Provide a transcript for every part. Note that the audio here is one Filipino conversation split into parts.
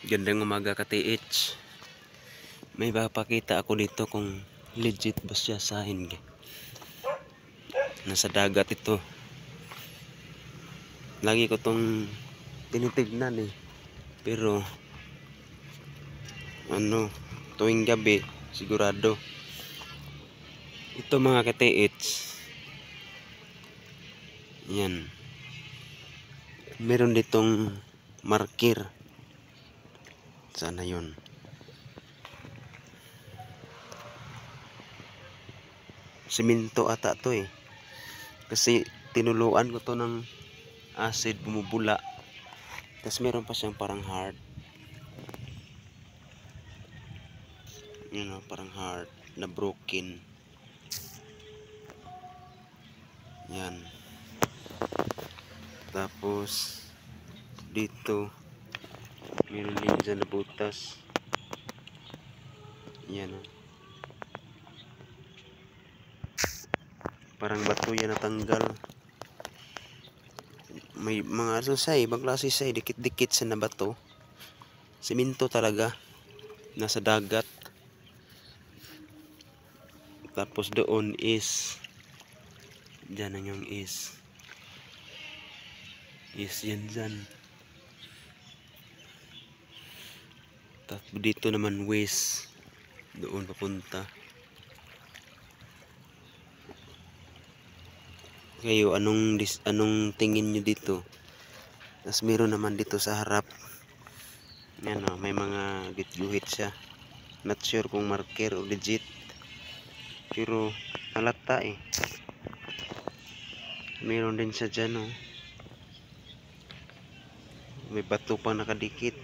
Gandang umaga ka TH. May papakita ako dito kung legit ba siya sa akin. Nasa dagat ito. Lagi ko tong tinitignan eh. Pero tuwing gabi sigurado. Ito mga ka-TH. Yan. Meron ditong marker. Sana yun. Siminto ata to eh. Kasi tinuluan ko to ng acid, bumubula. Tapos meron pa siyang parang heart. Parang heart na broken. Yan. Tapos dito meron din dyan na butas. Yan o. Parang bato yan natanggal. May mga ibang klase say, dikit-dikit sa na bato. Siminto talaga. Nasa dagat. Tapos doon is dyan ang yung is yan dyan. Tapos dito naman west. Doon papunta. Kayo, anong tingin nyo dito? Tapos meron naman dito sa harap. Yan o, may mga git-guhit siya. Not sure kung marker o legit. Pero halata eh. Meron din siya dyan o. May bato pang nakadikit.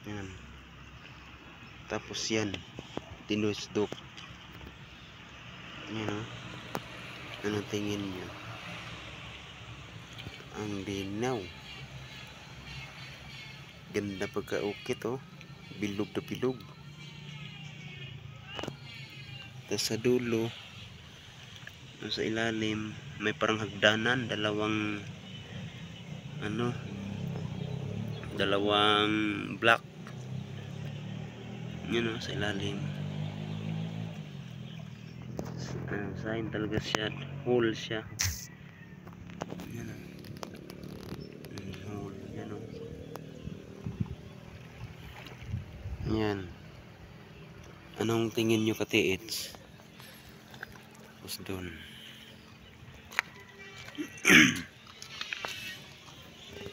Yan. Tapos yan. Tinusdok. Yan o. Anong tingin nyo? Ang linaw. Ganda pagkaukit o. Bilog na bilog. Tapos sa dulo, sa ilalim, may parang hagdanan. Dalawang black. Yun o, sa ilalim. Sign talaga siya. Hole siya. Yan o. Hole. Yan o. Yan. Anong tingin nyo ka-TH? Tapos doon.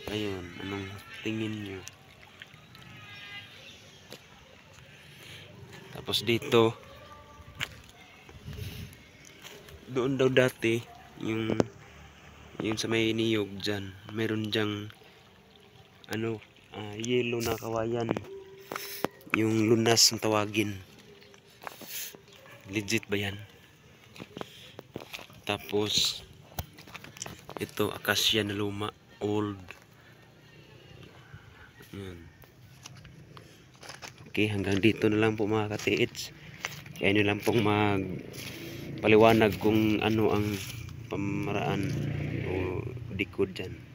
Ayun. Anong tingin nyo? Tapos dito. Doon daw dati. Yung sa may niyog dyan. Meron dyang yellow na kawayan. Yung lunas ang tawagin. Legit ba yan? Tapos ito acacia na luma, old. Yan. Okay, hanggang dito na lang po mga ka-TH. Kaya nyo lang pong magpaliwanag kung ano ang pamaraan o decode dyan.